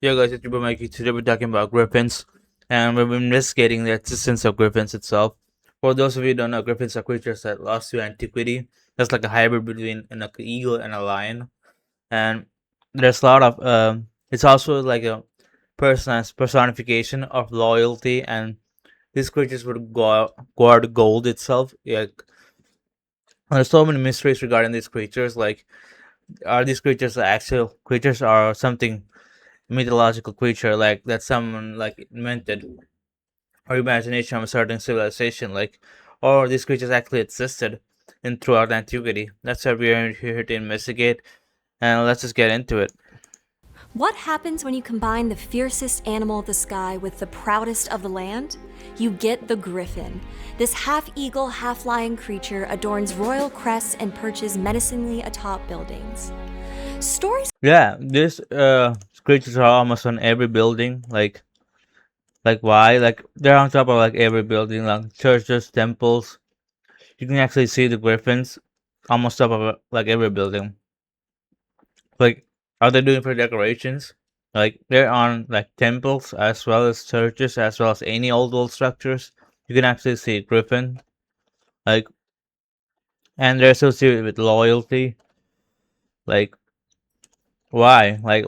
Yeah, guys, it's your boy Mikey. Today we're talking about griffins, and we're investigating the existence of griffins itself. For those of you who don't know, griffins are creatures that lost to antiquity. That's like a hybrid between an eagle and a lion, and there's a lot of it's also like a personification of loyalty, and these creatures would guard gold itself. Yeah, there's so many mysteries regarding these creatures. Like, are these creatures actual creatures or something mythological creature like that someone like invented or imagination of a certain civilization, like, or these creatures actually existed in throughout antiquity? That's what we're here to investigate, and let's just get into it. What happens when you combine the fiercest animal of the sky with the proudest of the land? You get the griffin. This half eagle, half lion creature adorns royal crests and perches menacingly atop buildings. Stories Yeah, these creatures are almost on every building. Like why? Like they're on top of like every building, like churches, temples. You can actually see the griffins almost top of like every building. Like, are they doing for decorations? Like, they're on like temples as well as churches as well as any old world structures. You can actually see Griffin. Like, and they're associated with loyalty. Like, why? Like,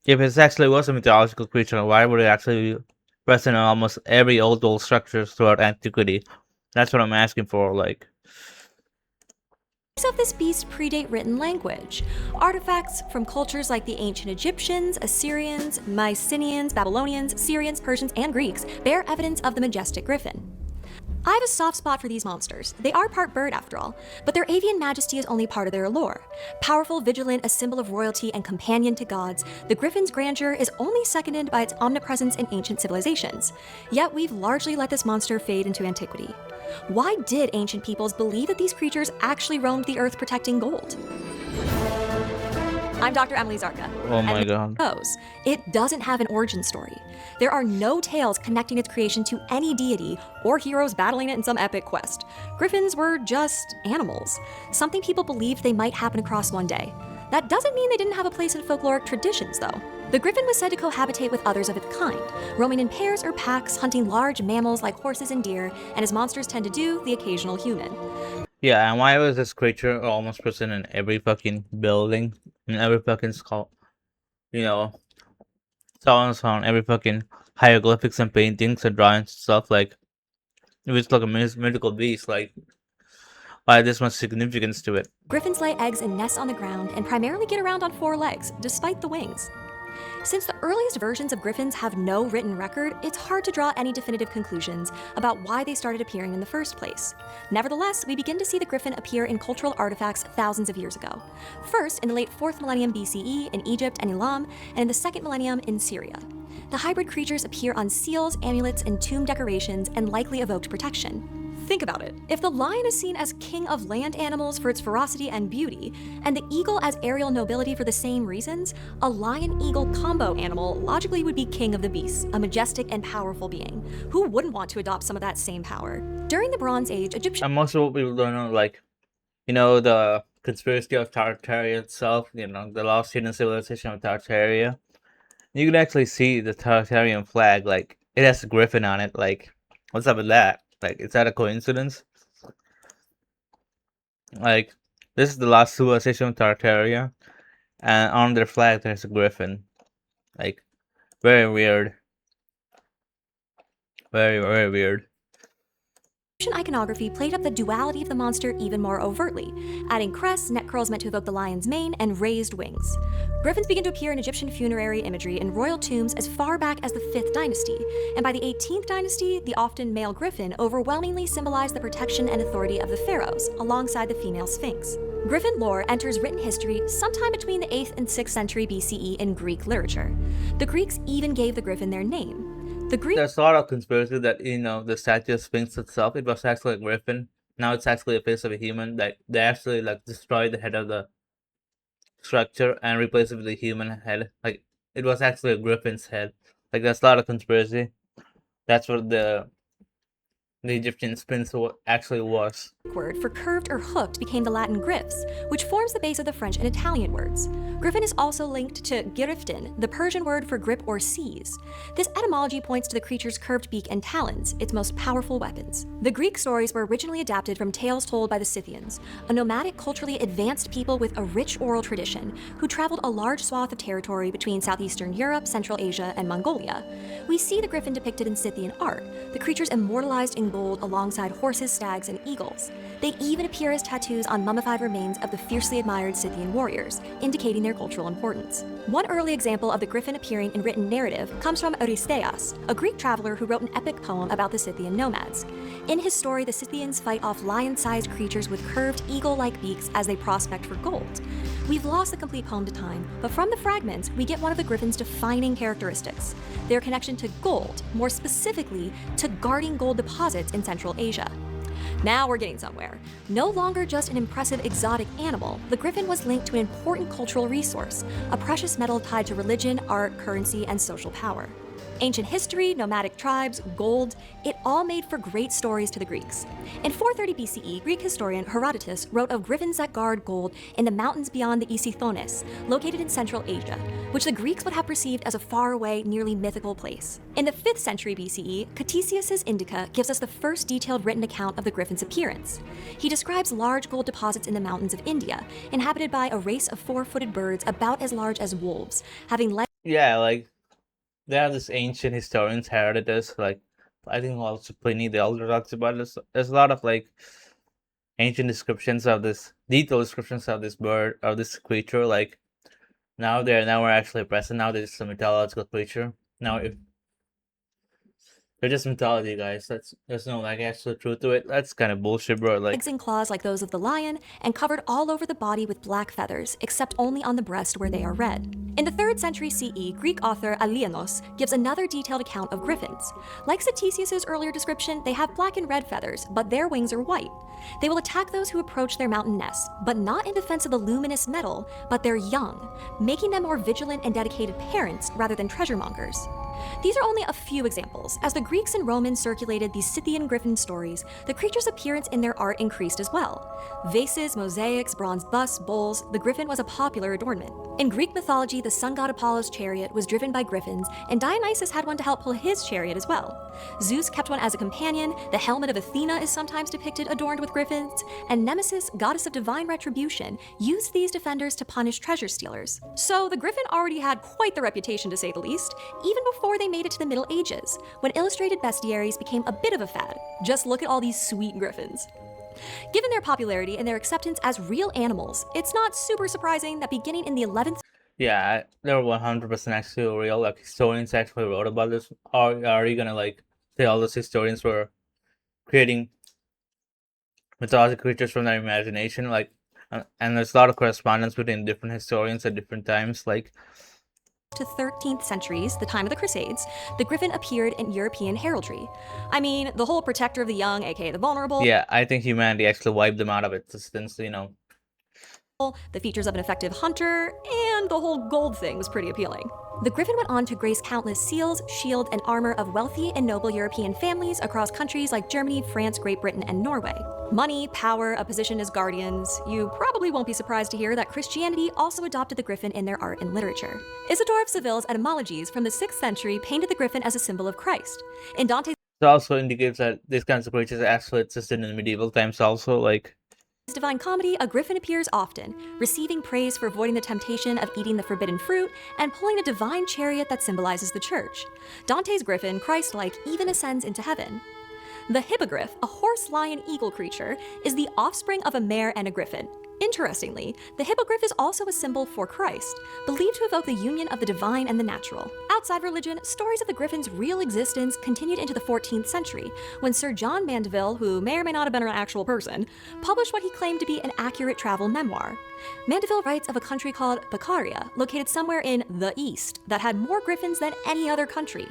if it actually was a mythological creature, why would it actually be present in almost every old world structures throughout antiquity? That's what I'm asking for. Like, of this beast predate written language. Artifacts from cultures like the ancient Egyptians, Assyrians, Mycenaeans, Babylonians, Syrians, Persians, and Greeks bear evidence of the majestic griffin. I have a soft spot for these monsters. They are part bird, after all, but their avian majesty is only part of their allure. Powerful, vigilant, a symbol of royalty, and companion to gods, the griffin's grandeur is only seconded by its omnipresence in ancient civilizations. Yet we've largely let this monster fade into antiquity. Why did ancient peoples believe that these creatures actually roamed the earth protecting gold? I'm Dr. Emily Zarka. oh my And god. knows it doesn't have an origin story. There are no tales connecting its creation to any deity or heroes battling it in some epic quest. Griffins were just animals, something people believed they might happen across one day. That doesn't mean they didn't have a place in folkloric traditions, though. The griffin was said to cohabitate with others of its kind, roaming in pairs or packs, hunting large mammals like horses and deer, and as monsters tend to do, the occasional human. Yeah, and why was this creature almost present in every fucking building, in every fucking skull? You know, songs on every fucking hieroglyphics and paintings and drawings and stuff. Like, if it's like a mythical beast, like, why this much significance to it? Griffins lay eggs in nests on the ground and primarily get around on four legs, despite the wings. Since the earliest versions of griffins have no written record, it's hard to draw any definitive conclusions about why they started appearing in the first place. Nevertheless, we begin to see the griffin appear in cultural artifacts thousands of years ago. First, in the late 4th millennium BCE in Egypt and Elam, and in the 2nd millennium in Syria. The hybrid creatures appear on seals, amulets, and tomb decorations and likely evoked protection. Think about it. If the lion is seen as king of land animals for its ferocity and beauty, and the eagle as aerial nobility for the same reasons, a lion-eagle combo animal logically would be king of the beasts, a majestic and powerful being. Who wouldn't want to adopt some of that same power? During the Bronze Age, Egyptian And most of what people don't know, like, the conspiracy of Tartaria itself, the lost hidden civilization of Tartaria. You can actually see the Tartarian flag, like, it has a griffin on it. Like, what's up with that? Like, is that a coincidence? Like, this is the last civilization of Tartaria, and on their flag there's a griffin. Like, very weird. Very, very weird. iconography played up the duality of the monster even more overtly, adding crests, neck curls meant to evoke the lion's mane, and raised wings. Griffins begin to appear in Egyptian funerary imagery in royal tombs as far back as the 5th dynasty, and by the 18th dynasty, the often male griffin overwhelmingly symbolized the protection and authority of the pharaohs, alongside the female sphinx. Griffin lore enters written history sometime between the 8th and 6th century BCE in Greek literature. The Greeks even gave the griffin their name. There's a lot of conspiracy that the statue of Sphinx itself, it was actually a griffin. Now it's actually a face of a human. Like, they actually like destroyed the head of the structure and replaced it with a human head. Like, it was actually a griffin's head. Like, there's a lot of conspiracy. That's what the the Egyptian prince actually was. Word for curved or hooked became the Latin griffs, which forms the base of the French and Italian words. Griffin is also linked to Griffin, the Persian word for grip or seize. This etymology points to the creature's curved beak and talons, its most powerful weapons. The Greek stories were originally adapted from tales told by the Scythians, a nomadic, culturally advanced people with a rich oral tradition who traveled a large swath of territory between southeastern Europe, Central Asia, and Mongolia. We see the griffin depicted in Scythian art, the creatures immortalized in gold alongside horses, stags, and eagles. They even appear as tattoos on mummified remains of the fiercely admired Scythian warriors, indicating their cultural importance. One early example of the griffin appearing in written narrative comes from Eurystheus, a Greek traveler who wrote an epic poem about the Scythian nomads. In his story, the Scythians fight off lion-sized creatures with curved eagle-like beaks as they prospect for gold. We've lost the complete poem to time, but from the fragments, we get one of the griffin's defining characteristics: their connection to gold, more specifically, to guarding gold deposits in Central Asia. Now we're getting somewhere. No longer just an impressive exotic animal, the griffin was linked to an important cultural resource, a precious metal tied to religion, art, currency, and social power. Ancient history, nomadic tribes, gold, it all made for great stories to the Greeks. In 430 BCE, Greek historian Herodotus wrote of griffins that guard gold in the mountains beyond the Isithonus, located in Central Asia, which the Greeks would have perceived as a faraway, nearly mythical place. In the 5th century BCE, Ctesias's Indica gives us the first detailed written account of the griffin's appearance. He describes large gold deposits in the mountains of India, inhabited by a race of four-footed birds about as large as wolves, having led There are these ancient historians, Herodotus, I think also Pliny the Elder talks about this. There's a lot of ancient descriptions of this, detailed descriptions of this bird, of this creature. Now we're actually present. Now there's a mythological creature. Now if they're just mythology, guys. There's no actual truth to it. That's kind of bullshit, bro. legs and claws like those of the lion, and covered all over the body with black feathers, except only on the breast where they are red. In the 3rd century CE, Greek author Alianos gives another detailed account of griffins. Like Ctesias's earlier description, they have black and red feathers, but their wings are white. They will attack those who approach their mountain nests, but not in defense of the luminous metal, but their young, making them more vigilant and dedicated parents rather than treasure mongers. These are only a few examples. As the Greeks and Romans circulated these Scythian griffin stories, the creature's appearance in their art increased as well. Vases, mosaics, bronze busts, bowls, the griffin was a popular adornment. In Greek mythology, the sun god Apollo's chariot was driven by griffins, and Dionysus had one to help pull his chariot as well. Zeus kept one as a companion, the helmet of Athena is sometimes depicted adorned with griffins, and Nemesis, goddess of divine retribution, used these defenders to punish treasure stealers. So the griffin already had quite the reputation, to say the least, even before they made it to the Middle Ages, when illustrated bestiaries became a bit of a fad. Just look at all these sweet griffins. Given their popularity and their acceptance as real animals, it's not super surprising that beginning in the 11th Yeah, they're 100% actually real. Historians actually wrote about this. Are you gonna say all those historians were creating mythological creatures from their imagination? And there's a lot of correspondence between different historians at different times. to 13th centuries, the time of the Crusades, the griffin appeared in European heraldry. I mean, the whole protector of the young, aka the vulnerable. Yeah, I think humanity actually wiped them out of existence, The features of an effective hunter, and the whole gold thing was pretty appealing. The griffin went on to grace countless seals, shield, and armor of wealthy and noble European families across countries like Germany, France, Great Britain, and Norway. Money, power, a position as guardians. You probably won't be surprised to hear that Christianity also adopted the griffin in their art and literature. Isidore of Seville's Etymologies from the 6th century painted the griffin as a symbol of Christ. In Dante's It also indicates that these kinds of creatures actually existed in medieval times also, Divine Comedy, a griffin appears often, receiving praise for avoiding the temptation of eating the forbidden fruit and pulling a divine chariot that symbolizes the church. Dante's griffin, Christ-like, even ascends into heaven. The hippogriff, a horse-lion-eagle creature, is the offspring of a mare and a griffin. Interestingly, the hippogriff is also a symbol for Christ, believed to evoke the union of the divine and the natural. Outside religion, stories of the griffin's real existence continued into the 14th century, when Sir John Mandeville, who may or may not have been an actual person, published what he claimed to be an accurate travel memoir. Mandeville writes of a country called Baccaria, located somewhere in the East, that had more griffins than any other country.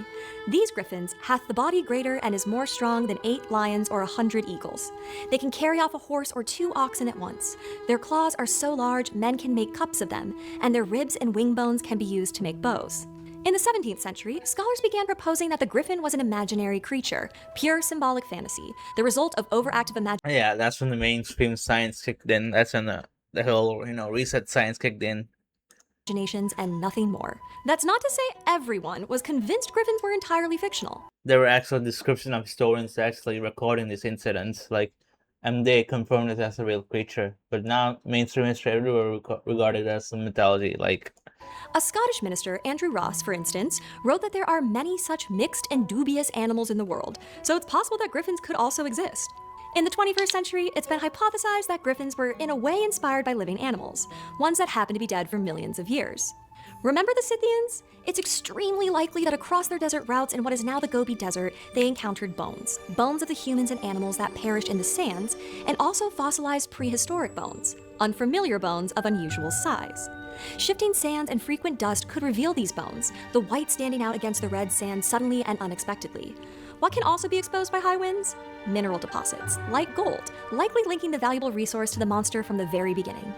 These griffins hath the body greater and is more strong than 8 lions or 100 eagles. They can carry off a horse or 2 oxen at once. Their claws are so large men can make cups of them, and their ribs and wing bones can be used to make bows. In the 17th century, scholars began proposing that the griffin was an imaginary creature, pure symbolic fantasy, the result of overactive imagination. Yeah, that's when the mainstream science kicked in. That's when the whole reset science kicked in. Imaginations and nothing more. That's not to say everyone was convinced griffins were entirely fictional. There were actual description of historians actually recording these incidents, like, and they confirmed it as a real creature. But now mainstream history everywhere regarded as a mythology. Like, A Scottish minister, Andrew Ross, for instance, wrote that there are many such mixed and dubious animals in the world, so it's possible that griffins could also exist. In the 21st century, it's been hypothesized that griffins were in a way inspired by living animals, ones that happen to be dead for millions of years. Remember the Scythians? It's extremely likely that across their desert routes in what is now the Gobi Desert, they encountered bones. Bones of the humans and animals that perished in the sands, and also fossilized prehistoric bones, unfamiliar bones of unusual size. Shifting sands and frequent dust could reveal these bones, the white standing out against the red sand suddenly and unexpectedly. What can also be exposed by high winds? Mineral deposits, like gold, likely linking the valuable resource to the monster from the very beginning.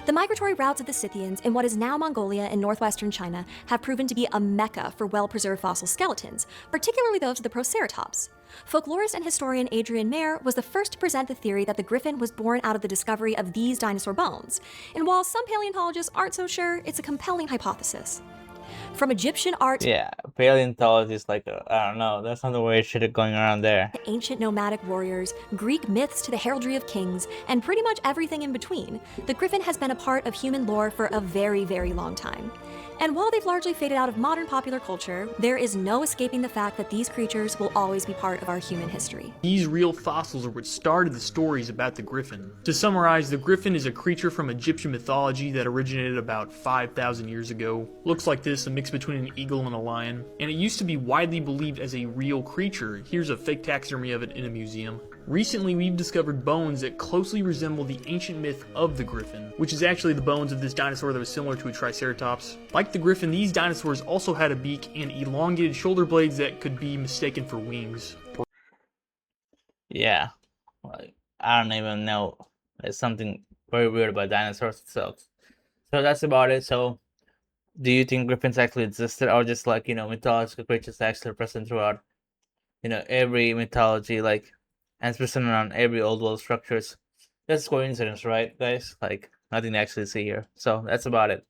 The migratory routes of the Scythians in what is now Mongolia and northwestern China have proven to be a mecca for well-preserved fossil skeletons, particularly those of the Proceratops. Folklorist and historian Adrian Mayer was the first to present the theory that the griffin was born out of the discovery of these dinosaur bones, and while some paleontologists aren't so sure, it's a compelling hypothesis. From Egyptian art yeah, paleontology is like I don't know. That's not the way shit going around there. to ancient nomadic warriors, Greek myths to the heraldry of kings, and pretty much everything in between, the griffin has been a part of human lore for a very, very long time. And while they've largely faded out of modern popular culture, there is no escaping the fact that these creatures will always be part of our human history. These real fossils are what started the stories about the griffin. To summarize, the griffin is a creature from Egyptian mythology that originated about 5,000 years ago. Looks like this, a mix between an eagle and a lion. And it used to be widely believed as a real creature. Here's a fake taxidermy of it in a museum. Recently, we've discovered bones that closely resemble the ancient myth of the griffin, which is actually the bones of this dinosaur that was similar to a triceratops. Like the griffin, these dinosaurs also had a beak and elongated shoulder blades that could be mistaken for wings. Yeah, like, I don't even know. There's something very weird about dinosaurs itself. So that's about it. So, do you think griffins actually existed, or just like mythological creatures actually present throughout every mythology, like, and it's present around every old world structures? That's coincidence, right, guys? Like, nothing to actually see here. So that's about it.